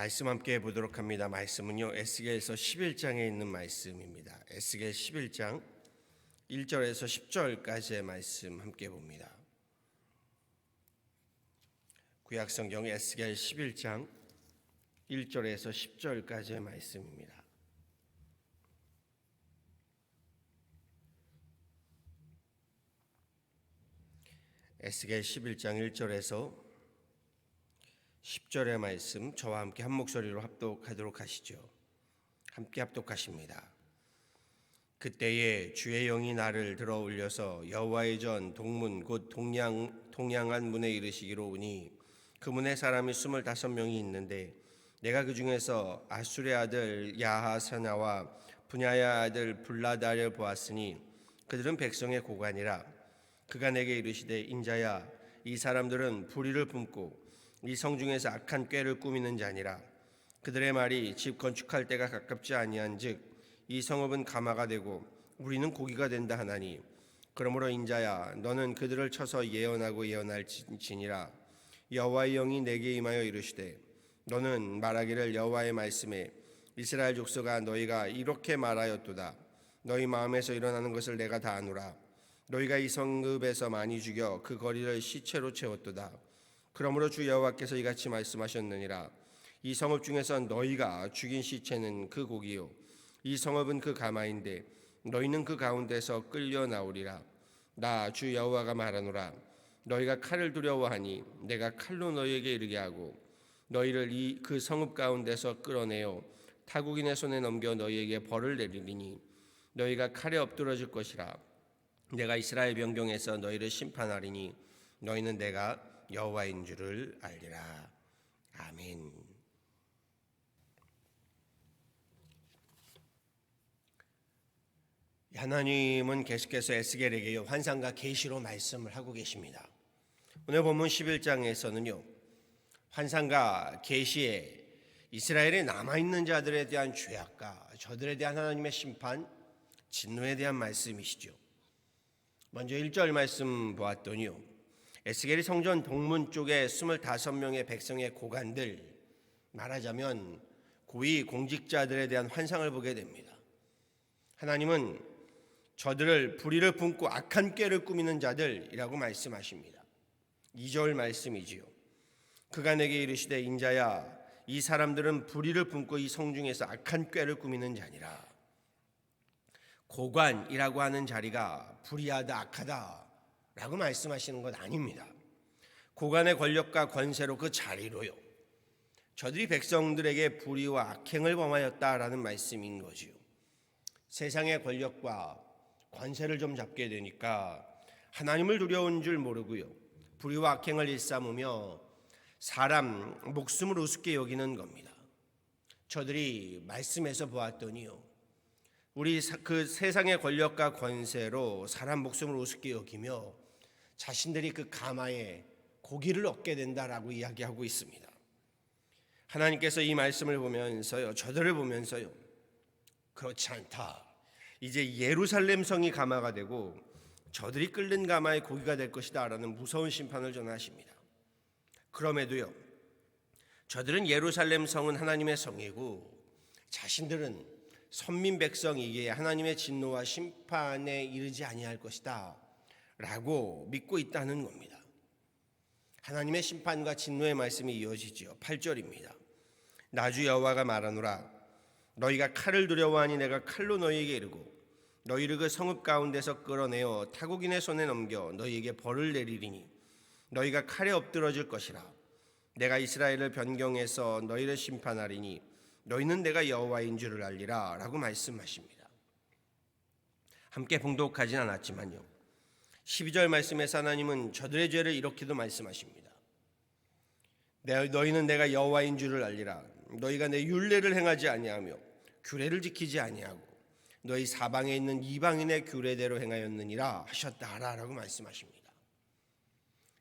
말씀 함께 보도록 합니다. 말씀은요, 에스겔서 11장에 있는 말씀입니다. 에스겔 11장 1절에서 10절까지의 말씀 함께 봅니다. 구약성경 에스겔 11장 1절에서 10절까지의 말씀입니다. 에스겔 11장 1절에서 10절의 말씀 저와 함께 한 목소리로 합독하도록 하시죠. 함께 합독하십니다. 그때에 주의 영이 나를 들어 올려서 여호와의 전 동문 곧 동양한 문에 이르시기로 오니 그 문에 사람이 25명이 있는데 내가 그 중에서 아술의 아들 야하사냐와 분야의 아들 블라다를 보았으니 그들은 백성의 고관이라. 그가 내게 이르시되 인자야, 이 사람들은 불의를 품고 이 성중에서 악한 꾀를 꾸미는 자니라. 그들의 말이 집 건축할 때가 가깝지 아니한즉 이 성읍은 가마가 되고 우리는 고기가 된다 하나니, 그러므로 인자야, 너는 그들을 쳐서 예언하고 예언할지니라. 여호와의 영이 내게 임하여 이르시되 너는 말하기를 여호와의 말씀에 이스라엘 족속아, 너희가 이렇게 말하였도다. 너희 마음에서 일어나는 것을 내가 다 아노라. 너희가 이 성읍에서 많이 죽여 그 거리를 시체로 채웠도다. 그러므로 주 여호와께서 이같이 말씀하셨느니라. 이 성읍 중에서 너희가 죽인 시체는 그 고기요 이 성읍은 그 가마인데 너희는 그 가운데서 끌려 나오리라. 나 주 여호와가 말하노라. 너희가 칼을 두려워하니 내가 칼로 너희에게 이르게 하고 너희를 그 성읍 가운데서 끌어내어 타국인의 손에 넘겨 너희에게 벌을 내리리니 너희가 칼에 엎드러질 것이라. 내가 이스라엘 변경에서 너희를 심판하리니 너희는 내가 여호와인 줄을 알리라. 아멘. 하나님은 계속해서 에스겔에게 환상과 계시로 말씀을 하고 계십니다. 오늘 본문 11장에서는요, 환상과 계시에 이스라엘에 남아있는 자들에 대한 죄악과 저들에 대한 하나님의 심판, 진노에 대한 말씀이시죠. 먼저 1절 말씀 보았더니요, 에스겔이 성전 동문 쪽에 25명의 백성의 고관들, 말하자면 고위 공직자들에 대한 환상을 보게 됩니다. 하나님은 저들을 불의를 품고 악한 꾀를 꾸미는 자들이라고 말씀하십니다. 2절 말씀이지요. 그가 내게 이르시되 인자야, 이 사람들은 불의를 품고 이 성중에서 악한 꾀를 꾸미는 자니라. 고관이라고 하는 자리가 불의하다, 악하다 라고 말씀하시는 것 아닙니다. 고관의 권력과 권세로 그 자리로요, 저들이 백성들에게 불의와 악행을 범하였다라는 말씀인 거지요. 세상의 권력과 권세를 좀 잡게 되니까 하나님을 두려운 줄 모르고요, 불의와 악행을 일삼으며 사람 목숨을 우습게 여기는 겁니다. 저들이 말씀에서 보았더니요, 우리 그 세상의 권력과 권세로 사람 목숨을 우습게 여기며 자신들이 그 가마에 고기를 얻게 된다라고 이야기하고 있습니다. 하나님께서 이 말씀을 보면서요, 저들을 보면서요, 그렇지 않다. 이제 예루살렘 성이 가마가 되고 저들이 끓는 가마의 고기가 될 것이다 라는 무서운 심판을 전하십니다. 그럼에도요, 저들은 예루살렘 성은 하나님의 성이고 자신들은 선민 백성이기에 하나님의 진노와 심판에 이르지 아니할 것이다 라고 믿고 있다는 겁니다. 하나님의 심판과 진노의 말씀이 이어지죠. 8절입니다. 나 주 여호와가 말하노라. 너희가 칼을 두려워하니 내가 칼로 너희에게 이르고 너희를 그 성읍 가운데서 끌어내어 타국인의 손에 넘겨 너희에게 벌을 내리리니 너희가 칼에 엎드러질 것이라. 내가 이스라엘을 변경해서 너희를 심판하리니 너희는 내가 여호와인 줄을 알리라 라고 말씀하십니다. 함께 봉독하진 않았지만요, 12절 말씀에서 하나님은 저들의 죄를 이렇게도 말씀하십니다. 너희는 내가 여호와인 줄을 알리라. 너희가 내 율례를 행하지 아니하며 규례를 지키지 아니하고 너희 사방에 있는 이방인의 규례대로 행하였느니라 하셨다라고 말씀하십니다.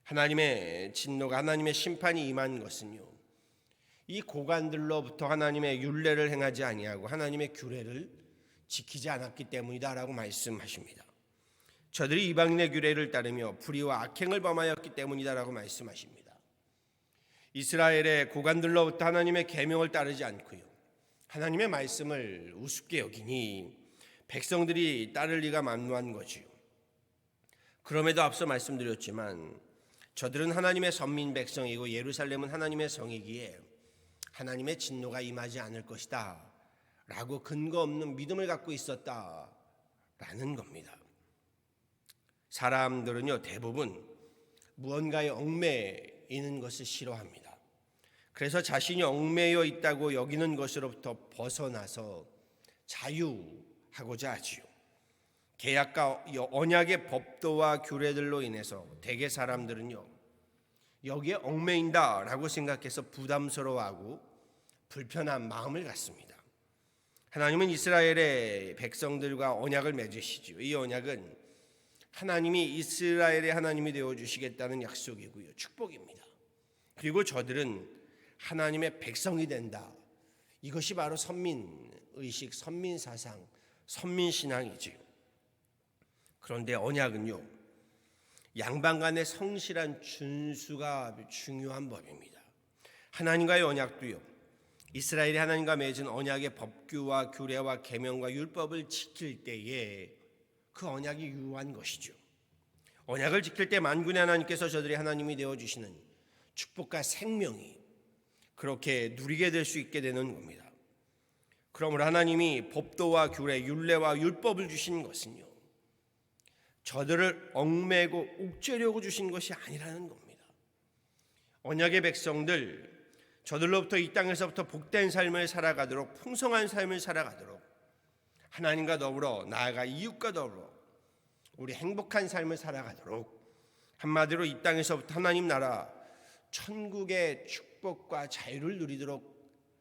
하나님의 진노가, 하나님의 심판이 임한 것은요, 이 고관들로부터 하나님의 율례를 행하지 아니하고 하나님의 규례를 지키지 않았기 때문이다라고 말씀하십니다. 저들이 이방인의 규례를 따르며 불의와 악행을 범하였기 때문이다라고 말씀하십니다. 이스라엘의 고관들로부터 하나님의 계명을 따르지 않고요, 하나님의 말씀을 우습게 여기니 백성들이 따를 리가 만무한 거지요. 그럼에도 앞서 말씀드렸지만 저들은 하나님의 선민 백성이고 예루살렘은 하나님의 성이기에 하나님의 진노가 임하지 않을 것이다 라고 근거 없는 믿음을 갖고 있었다라는 겁니다. 사람들은요, 대부분 무언가에 얽매이는 것을 싫어합니다. 그래서 자신이 얽매여 있다고 여기는 것으로부터 벗어나서 자유하고자 하지요. 계약과 언약의 법도와 규례들로 인해서 대개 사람들은요, 여기에 얽매인다라고 생각해서 부담스러워하고 불편한 마음을 갖습니다. 하나님은 이스라엘의 백성들과 언약을 맺으시죠. 이 언약은 하나님이 이스라엘의 하나님이 되어주시겠다는 약속이고요, 축복입니다. 그리고 저들은 하나님의 백성이 된다. 이것이 바로 선민의식, 선민사상, 선민신앙이지요. 그런데 언약은요, 양방 간의 성실한 준수가 중요한 법입니다. 하나님과의 언약도요, 이스라엘이 하나님과 맺은 언약의 법규와 규례와 계명과 율법을 지킬 때에 그 언약이 유효한 것이죠. 언약을 지킬 때 만군의 하나님께서 저들이 하나님이 되어주시는 축복과 생명이 그렇게 누리게 될 수 있게 되는 겁니다. 그러므로 하나님이 법도와 규례, 율례와 율법을 주신 것은요, 저들을 얽매고 옥죄려고 주신 것이 아니라는 겁니다. 언약의 백성들, 저들로부터 이 땅에서부터 복된 삶을 살아가도록, 풍성한 삶을 살아가도록, 하나님과 더불어 나아가 이웃과 더불어 우리 행복한 삶을 살아가도록, 한마디로 이 땅에서부터 하나님 나라 천국의 축복과 자유를 누리도록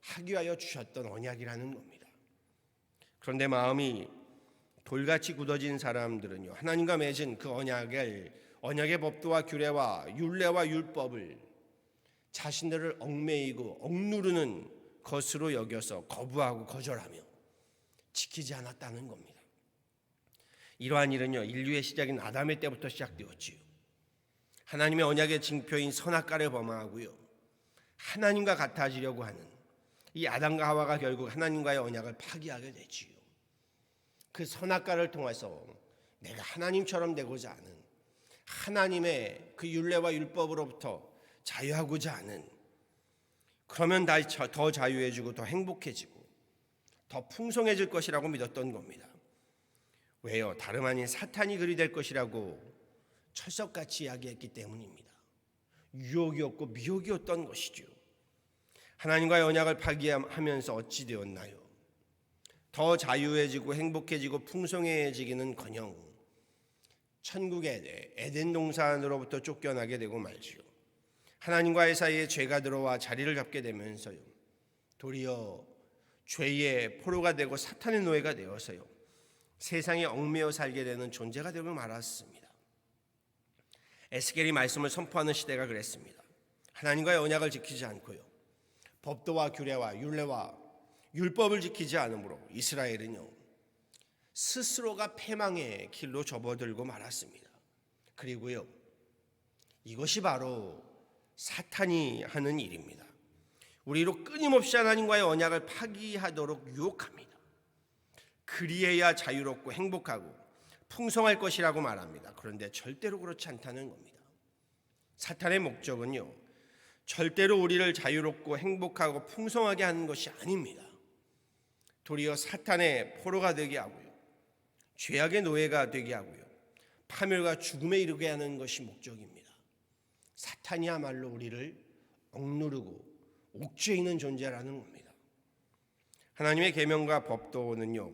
하기 위하여 주셨던 언약이라는 겁니다. 그런데 마음이 돌같이 굳어진 사람들은요, 하나님과 맺은 그 언약의 법도와 규례와 율례와 율법을 자신들을 얽매이고 억누르는 것으로 여겨서 거부하고 거절하며 지키지 않았다는 겁니다. 이러한 일은요, 인류의 시작인 아담의 때부터 시작되었지요. 하나님의 언약의 징표인 선악과를 범하고요, 하나님과 같아지려고 하는 이 아담과 하와가 결국 하나님과의 언약을 파기하게 되지요. 그 선악과를 통해서 내가 하나님처럼 되고자 하는, 하나님의 그 율례와 율법으로부터 자유하고자 하는, 그러면 더 자유해지고 더 행복해지고 더 풍성해질 것이라고 믿었던 겁니다. 왜요? 다름 아닌 사탄이 그리 될 것이라고 철석같이 이야기했기 때문입니다. 유혹이었고 미혹이었던 것이죠. 하나님과의 언약을 파기하면서 어찌 되었나요? 더 자유해지고 행복해지고 풍성해지기는커녕 천국의 에덴 동산으로부터 쫓겨나게 되고 말지요. 하나님과의 사이에 죄가 들어와 자리를 잡게 되면서요, 도리어 죄의 포로가 되고 사탄의 노예가 되어서요, 세상에 얽매여 살게 되는 존재가 되고 말았습니다. 에스겔이 말씀을 선포하는 시대가 그랬습니다. 하나님과의 언약을 지키지 않고요, 법도와 규례와 율례와 율법을 지키지 않으므로 이스라엘은요, 스스로가 패망의 길로 접어들고 말았습니다. 그리고요, 이것이 바로 사탄이 하는 일입니다. 우리로 끊임없이 하나님과의 언약을 파기하도록 유혹합니다. 그리해야 자유롭고 행복하고 풍성할 것이라고 말합니다. 그런데 절대로 그렇지 않다는 겁니다. 사탄의 목적은요, 절대로 우리를 자유롭고 행복하고 풍성하게 하는 것이 아닙니다. 도리어 사탄의 포로가 되게 하고요, 죄악의 노예가 되게 하고요, 파멸과 죽음에 이르게 하는 것이 목적입니다. 사탄이야말로 우리를 억누르고 옥죄이는 존재라는 겁니다. 하나님의 계명과 법도는요,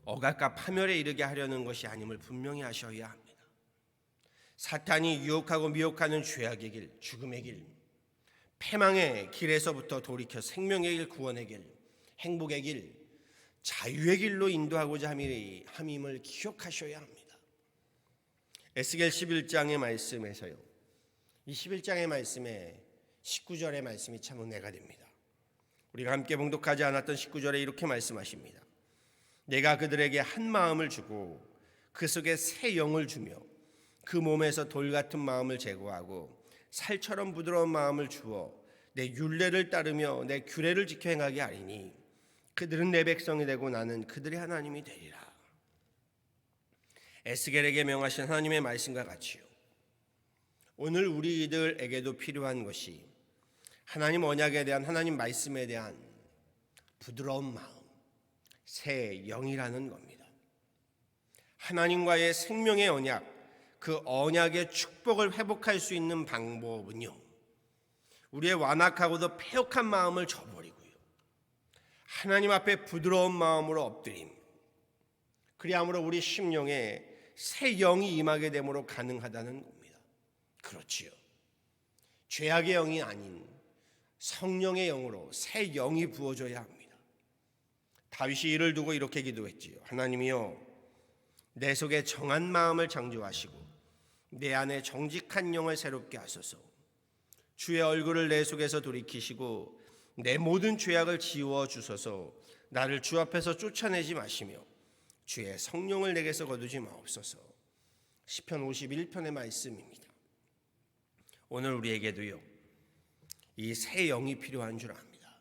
억압과 파멸에 이르게 하려는 것이 아님을 분명히 하셔야 합니다. 사탄이 유혹하고 미혹하는 죄악의 길, 죽음의 길, 패망의 길에서부터 돌이켜 생명의 길, 구원의 길, 행복의 길, 자유의 길로 인도하고자 함임을 기억하셔야 합니다. 에스겔 11장의 말씀에서요, 이 11장의 말씀에 19절의 말씀이 참 은혜가 됩니다. 우리가 함께 봉독하지 않았던 19절에 이렇게 말씀하십니다. 내가 그들에게 한 마음을 주고 그 속에 새 영을 주며 그 몸에서 돌 같은 마음을 제거하고 살처럼 부드러운 마음을 주어 내 율례를 따르며 내 규례를 지켜 행하게 하리니 그들은 내 백성이 되고 나는 그들의 하나님이 되리라. 에스겔에게 명하신 하나님의 말씀과 같이요, 오늘 우리들에게도 필요한 것이 하나님 언약에 대한, 하나님 말씀에 대한 부드러운 마음, 새 영이라는 겁니다. 하나님과의 생명의 언약, 그 언약의 축복을 회복할 수 있는 방법은요, 우리의 완악하고도 패역한 마음을 저버리고요, 하나님 앞에 부드러운 마음으로 엎드림, 그리함으로 우리 심령에 새 영이 임하게 됨으로 가능하다는 겁니다. 그렇지요, 죄악의 영이 아닌 성령의 영으로 새 영이 부어져야 합니다. 다윗이 이를 두고 이렇게 기도했지요. 하나님이여, 내 속에 정한 마음을 창조하시고 내 안에 정직한 영을 새롭게 하소서. 주의 얼굴을 내 속에서 돌이키시고 내 모든 죄악을 지워 주소서. 나를 주 앞에서 쫓아내지 마시며 주의 성령을 내게서 거두지 마옵소서. 시편 51편의 말씀입니다. 오늘 우리에게도요, 이 새 영이 필요한 줄 압니다.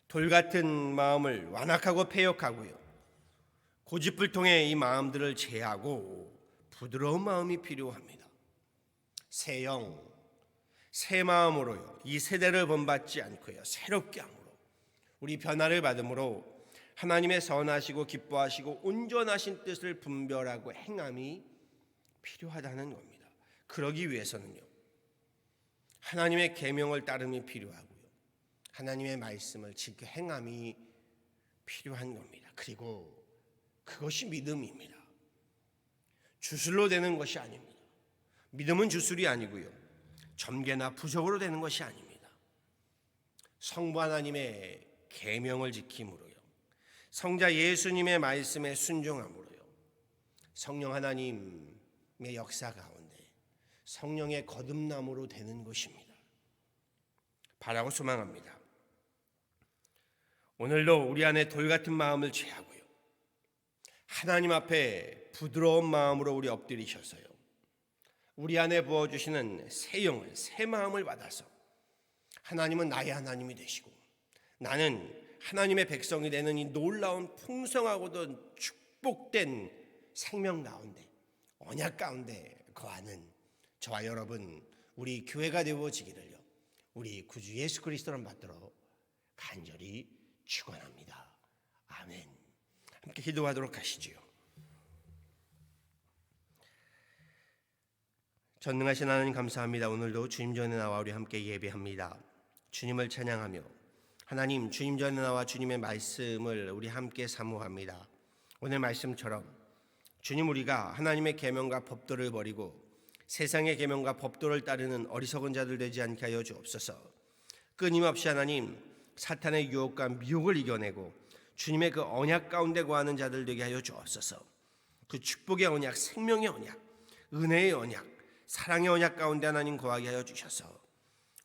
돌 같은 마음을 완악하고 패역하고요, 고집을 통해 이 마음들을 제하고 부드러운 마음이 필요합니다. 새 영, 새 마음으로요, 이 세대를 본받지 않고요, 새롭게 함으로 우리 변화를 받음으로 하나님의 선하시고 기뻐하시고 온전하신 뜻을 분별하고 행함이 필요하다는 겁니다. 그러기 위해서는요, 하나님의 계명을 따름이 필요하고요, 하나님의 말씀을 지켜 행함이 필요한 겁니다. 그리고 그것이 믿음입니다. 주술로 되는 것이 아닙니다. 믿음은 주술이 아니고요, 점괘나 부적으로 되는 것이 아닙니다. 성부 하나님의 계명을 지킴으로요, 성자 예수님의 말씀에 순종함으로요, 성령 하나님의 역사 가운데 성령의 거듭남으로 되는 것입니다. 바라고 소망합니다. 오늘도 우리 안에 돌 같은 마음을 제하고요, 하나님 앞에 부드러운 마음으로 우리 엎드리셔서요, 우리 안에 부어주시는 새 영을, 새 마음을 받아서 하나님은 나의 하나님이 되시고 나는 하나님의 백성이 되는 이 놀라운 풍성하고도 축복된 생명 가운데, 언약 가운데 거하는 저와 여러분, 우리 교회가 되어지기를요, 우리 구주 예수 그리스도를 받들어 간절히 축원합니다. 아멘. 함께 기도하도록 하시지요. 전능하신 하나님 감사합니다. 오늘도 주님 전에 나와 우리 함께 예배합니다. 주님을 찬양하며 하나님, 주님 전에 나와 주님의 말씀을 우리 함께 사모합니다. 오늘 말씀처럼 주님, 우리가 하나님의 계명과 법도를 버리고 세상의 계명과 법도를 따르는 어리석은 자들 되지 않게 하여 주옵소서. 끊임없이 하나님, 사탄의 유혹과 미혹을 이겨내고 주님의 그 언약 가운데 거하는 자들 되게 하여 주옵소서. 그 축복의 언약, 생명의 언약, 은혜의 언약, 사랑의 언약 가운데 하나님 거하게 하여 주셔서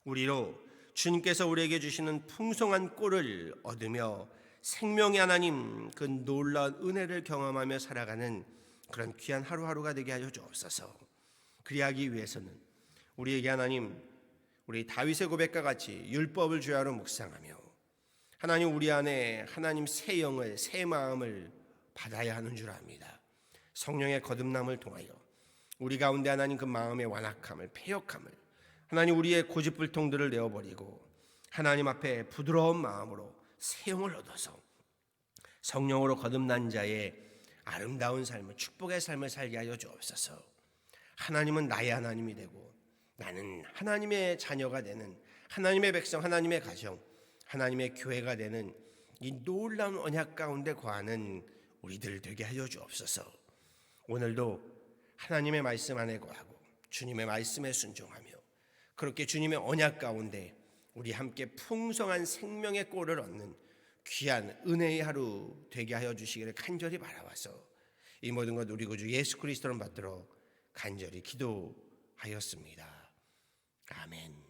우리로 주님께서 우리에게 주시는 풍성한 꼴을 얻으며 생명의 하나님, 그 놀라운 은혜를 경험하며 살아가는 그런 귀한 하루하루가 되게 하여 주옵소서. 그리하기 위해서는 우리에게 하나님, 우리 다윗의 고백과 같이 율법을 주야로 묵상하며 하나님, 우리 안에 하나님 새 영을, 새 마음을 받아야 하는 줄 압니다. 성령의 거듭남을 통하여 우리 가운데 하나님 그 마음의 완악함을, 패역함을, 하나님 우리의 고집불통들을 내어버리고 하나님 앞에 부드러운 마음으로 새 영을 얻어서 성령으로 거듭난 자의 아름다운 삶을, 축복의 삶을 살게 하여 주옵소서. 하나님은 나의 하나님이 되고 나는 하나님의 자녀가 되는, 하나님의 백성, 하나님의 가정, 하나님의 교회가 되는 이 놀라운 언약 가운데 거하는 우리들 되게 하여 주옵소서. 오늘도 하나님의 말씀 안에 거하고 주님의 말씀에 순종하며 그렇게 주님의 언약 가운데 우리 함께 풍성한 생명의 꼴을 얻는 귀한 은혜의 하루 되게 하여 주시기를 간절히 바라와서 이 모든 것 우리 구주 예수 그리스도를 받들어 간절히 기도하였습니다. 아멘.